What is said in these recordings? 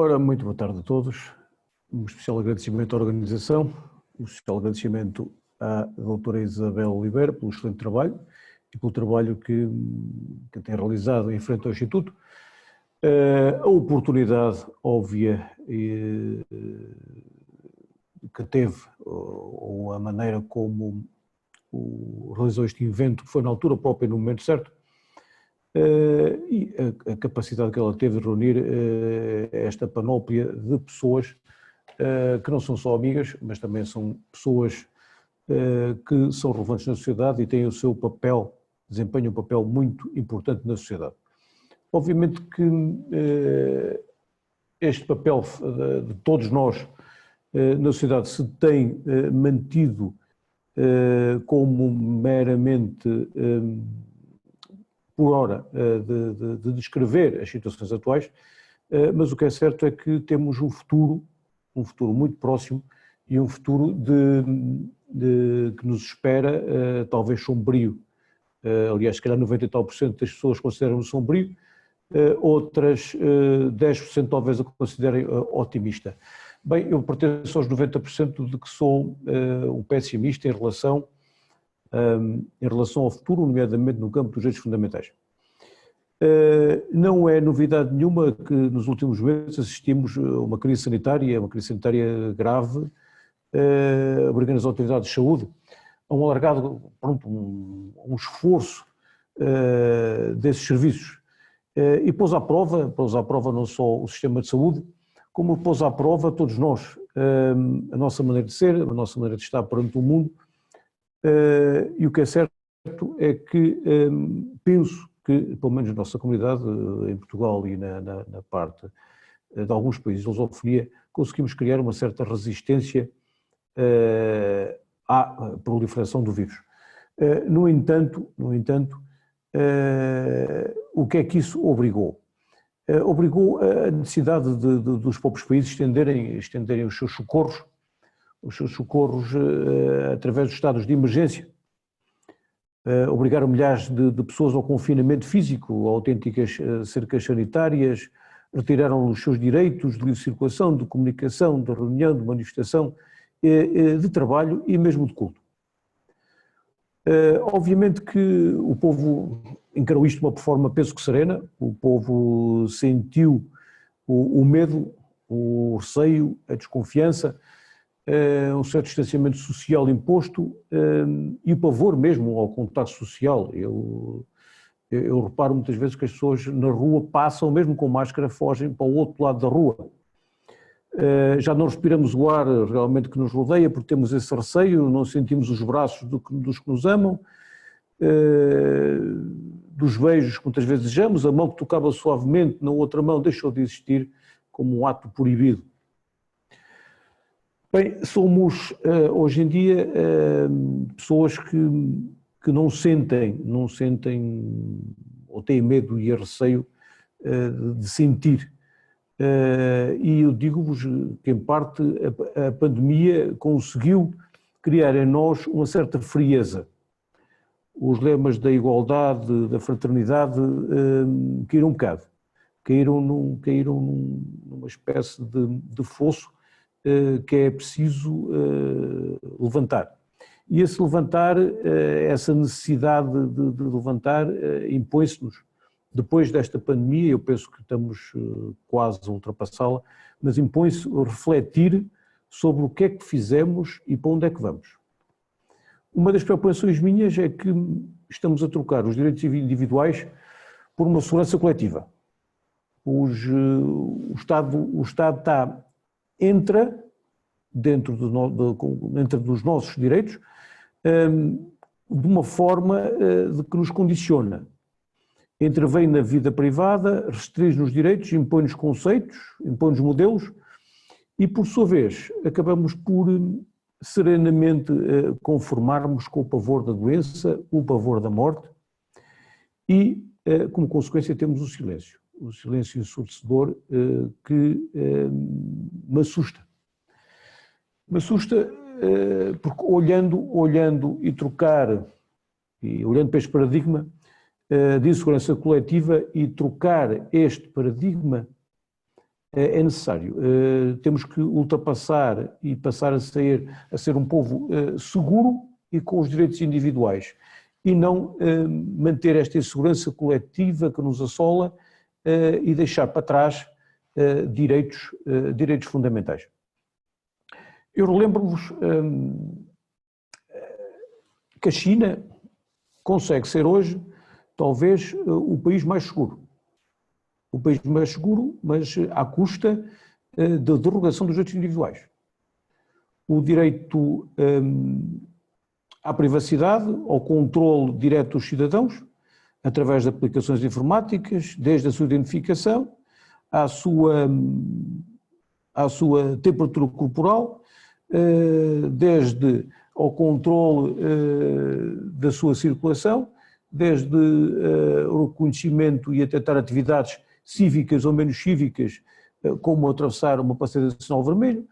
Ora, muito boa tarde a todos. Um especial agradecimento à organização, um especial agradecimento à doutora Isabel Oliveira pelo excelente trabalho e pelo trabalho que tem realizado em frente ao Instituto. A oportunidade óbvia que teve, ou a maneira como realizou este evento, que foi na altura própria, no momento certo, e a capacidade que ela teve de reunir esta panóplia de pessoas que não são só amigas, mas também são pessoas que são relevantes na sociedade e têm o seu papel, desempenham um papel muito importante na sociedade. Obviamente que este papel de todos nós na sociedade se tem mantido como meramente por hora de descrever as situações atuais, mas o que é certo é que temos um futuro muito próximo e um futuro que nos espera talvez sombrio. Aliás, se calhar 90 e tal % das pessoas consideram sombrio, outras 10% talvez a considerem otimista. Bem, eu pertenço aos 90% de que sou um pessimista em relação ao futuro, nomeadamente no campo dos direitos fundamentais. Não é novidade nenhuma que nos últimos meses assistimos a uma crise sanitária grave, obrigando as autoridades de saúde a um alargado, um esforço desses serviços. E pôs à prova não só o sistema de saúde, como pôs à prova todos nós, a nossa maneira de ser, a nossa maneira de estar perante o mundo. E o que é certo é que penso que, pelo menos na nossa comunidade, em Portugal e na parte de alguns países de lusofonia, conseguimos criar uma certa resistência à proliferação do vírus. No entanto, o que é que isso obrigou? Obrigou a necessidade dos próprios países estenderem os seus socorros através dos estados de emergência, obrigaram milhares de pessoas ao confinamento físico, a autênticas cercas sanitárias, retiraram os seus direitos de livre circulação, de comunicação, de reunião, de manifestação, de trabalho e mesmo de culto. Obviamente que o povo encarou isto de uma forma, penso que serena, o povo sentiu o medo, o receio, a desconfiança, um certo distanciamento social imposto e o pavor mesmo ao contacto social. Eu reparo muitas vezes que as pessoas na rua passam, mesmo com máscara, fogem para o outro lado da rua. Já não respiramos o ar realmente que nos rodeia, porque temos esse receio, não sentimos os braços dos que nos amam, dos beijos que muitas vezes desejamos, a mão que tocava suavemente na outra mão deixou de existir como um ato proibido. Bem, somos hoje em dia pessoas que não sentem ou têm medo e receio de sentir. E eu digo-vos que, em parte, a pandemia conseguiu criar em nós uma certa frieza. Os lemas da igualdade, da fraternidade, caíram um bocado. Caíram numa espécie de fosso que é preciso levantar. E esse levantar, essa necessidade de levantar, impõe-se-nos. Depois desta pandemia, eu penso que estamos quase a ultrapassá-la, mas impõe-se refletir sobre o que é que fizemos e para onde é que vamos. Uma das preocupações minhas é que estamos a trocar os direitos individuais por uma segurança coletiva. O Estado entra dentro dos nossos direitos de uma forma de que nos condiciona. Intervém na vida privada, restringe-nos direitos, impõe-nos conceitos, impõe-nos modelos e, por sua vez, acabamos por serenamente conformarmos com o pavor da doença, o pavor da morte e, como consequência, temos o silêncio ensurdecedor que me assusta. Me assusta porque olhando e trocar, e olhando para este paradigma de insegurança coletiva e trocar este paradigma é necessário. Temos que ultrapassar e passar a ser um povo seguro e com os direitos individuais, e não manter esta insegurança coletiva que nos assola e deixar para trás direitos fundamentais. Eu relembro-vos que a China consegue ser hoje, talvez, o país mais seguro. O país mais seguro, mas à custa da derrogação dos direitos individuais. O direito à privacidade, ao controle direto dos cidadãos, através de aplicações informáticas, desde a sua identificação, à sua temperatura corporal, desde ao controle da sua circulação, desde o reconhecimento e a tentar atividades cívicas ou menos cívicas, como atravessar uma passadeira de sinal vermelho,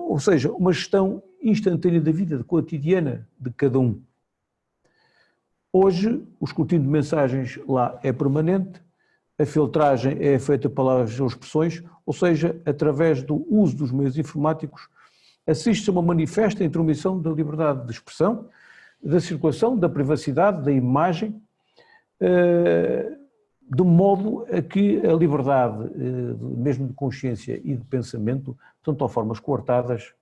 ou seja, uma gestão instantânea da vida cotidiana de cada um. Hoje, o escrutínio de mensagens lá é permanente, a filtragem é feita por palavras ou expressões, ou seja, através do uso dos meios informáticos, assiste-se a uma manifesta intromissão da liberdade de expressão, da circulação, da privacidade, da imagem, de modo a que a liberdade, mesmo de consciência e de pensamento, são de tal formas coartadas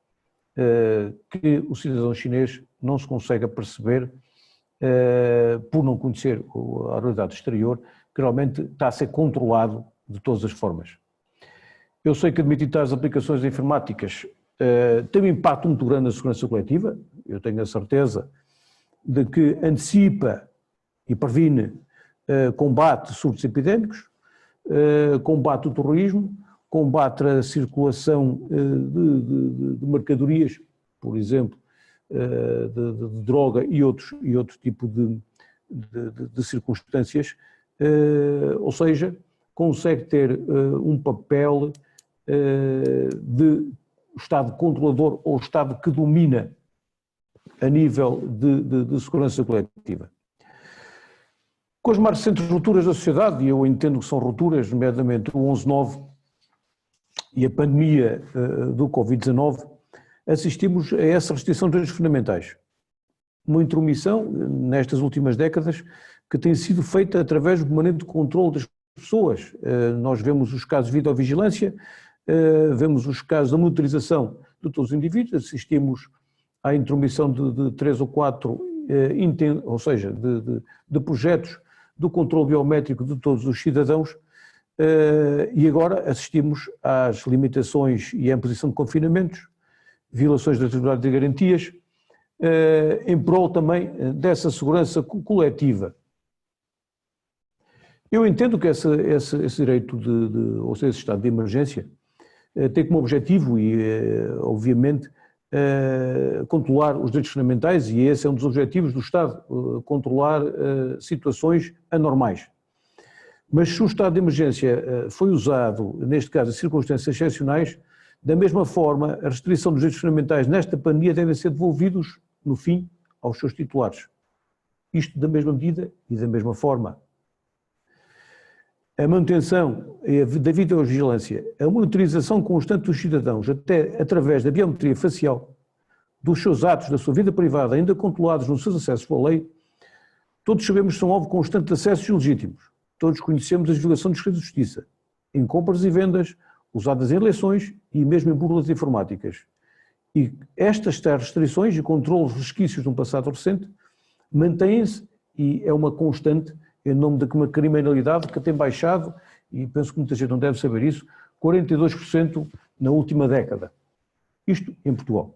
que o cidadão chinês não se consegue perceber, por não conhecer a realidade exterior, que realmente está a ser controlado de todas as formas. Eu sei que admitir tais aplicações informáticas tem um impacto muito grande na segurança coletiva, eu tenho a certeza de que antecipa e previne combate surtos epidémicos, combate o terrorismo, combate a circulação de mercadorias, por exemplo, de droga e outro tipo de circunstâncias, ou seja, consegue ter um papel de Estado controlador ou Estado que domina a nível de segurança coletiva. Com as mais recentes rupturas da sociedade, e eu entendo que são rupturas, nomeadamente o 11/9 e a pandemia do Covid-19, assistimos a essa restrição dos direitos fundamentais. Uma intromissão, nestas últimas décadas, que tem sido feita através do permanente controle das pessoas. Nós vemos os casos de videovigilância, vemos os casos da monitorização de todos os indivíduos, assistimos à intromissão de 3 ou 4, ou seja, de projetos do controle biométrico de todos os cidadãos, e agora assistimos às limitações e à imposição de confinamentos, violações das atividades de garantias, em prol também dessa segurança coletiva. Eu entendo que esse direito ou seja, esse estado de emergência tem como objetivo e, obviamente, controlar os direitos fundamentais, e esse é um dos objetivos do Estado, controlar situações anormais. Mas se o estado de emergência foi usado, neste caso, em circunstâncias excepcionais, da mesma forma, a restrição dos direitos fundamentais nesta pandemia devem ser devolvidos, no fim, aos seus titulares. Isto da mesma medida e da mesma forma. A manutenção da videovigilância, a monitorização constante dos cidadãos, até através da biometria facial, dos seus atos, da sua vida privada, ainda controlados nos seus acessos pela lei, todos sabemos que são alvo constante de acessos ilegítimos. Todos conhecemos a divulgação dos segredos de justiça, em compras e vendas, usadas em eleições e mesmo em burlas informáticas. E estas restrições e controles resquícios de um passado recente mantêm-se e é uma constante em nome de uma criminalidade que tem baixado, e penso que muita gente não deve saber isso, 42% na última década. Isto em Portugal.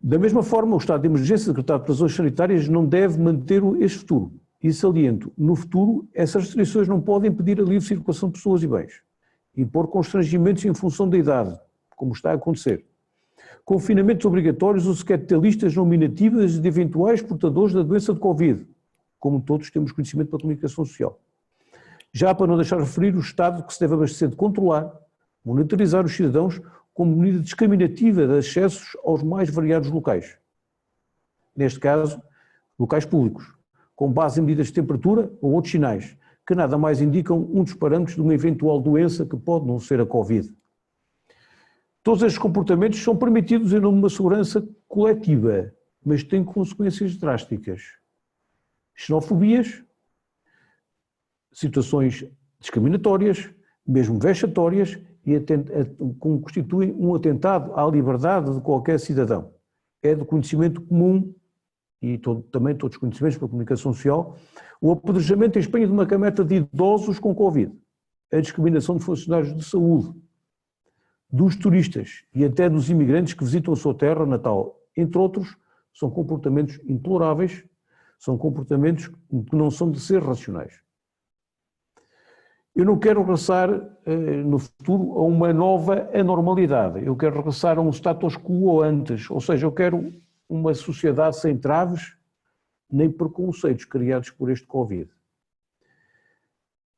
Da mesma forma, o estado de emergência decretado pelas razões sanitárias não deve manter este futuro. E saliento, no futuro, essas restrições não podem impedir a livre circulação de pessoas e bens, impor constrangimentos em função da idade, como está a acontecer. Confinamentos obrigatórios ou sequer ter listas nominativas de eventuais portadores da doença de Covid, como todos temos conhecimento pela comunicação social. Já para não deixar de referir o Estado que se deve abastecer de controlar, monitorizar os cidadãos como medida discriminativa de acessos aos mais variados locais. Neste caso, locais públicos, com base em medidas de temperatura ou outros sinais, que nada mais indicam um dos parâmetros de uma eventual doença que pode não ser a Covid. Todos estes comportamentos são permitidos em nome de uma segurança coletiva, mas têm consequências drásticas. Xenofobias, situações discriminatórias, mesmo vexatórias, e constituem um atentado à liberdade de qualquer cidadão. É de conhecimento comum, e também todos os conhecimentos pela comunicação social, o apedrejamento em Espanha de uma cameta de idosos com Covid, a discriminação de funcionários de saúde, dos turistas e até dos imigrantes que visitam a sua terra natal, entre outros, são comportamentos intoleraveles, são comportamentos que não são de ser racionais. Eu não quero regressar no futuro a uma nova anormalidade, eu quero regressar a um status quo antes, ou seja, eu quero uma sociedade sem traves nem preconceitos criados por este Covid.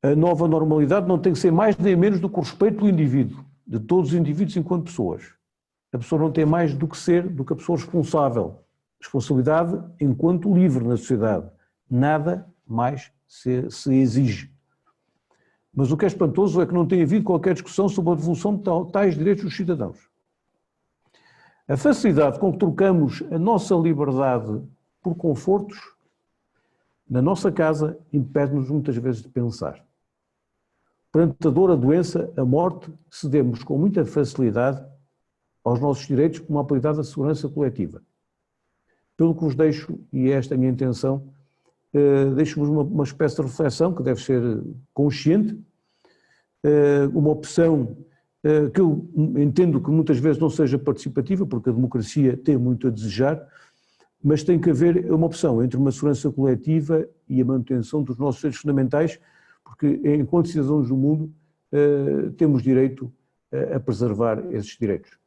A nova normalidade não tem que ser mais nem menos do que o respeito do indivíduo, de todos os indivíduos enquanto pessoas. A pessoa não tem mais do que ser do que a pessoa responsável. Responsabilidade enquanto livre na sociedade. Nada mais se exige. Mas o que é espantoso é que não tem havido qualquer discussão sobre a devolução de tais direitos dos cidadãos. A facilidade com que trocamos a nossa liberdade por confortos na nossa casa impede-nos muitas vezes de pensar. Perante a dor, a doença, a morte, cedemos com muita facilidade aos nossos direitos por uma apelidada segurança coletiva. Pelo que vos deixo, e esta é a minha intenção, deixo-vos uma espécie de reflexão que deve ser consciente, uma opção que eu entendo que muitas vezes não seja participativa, porque a democracia tem muito a desejar, mas tem que haver uma opção entre uma segurança coletiva e a manutenção dos nossos direitos fundamentais, porque enquanto cidadãos do mundo temos direito a preservar esses direitos.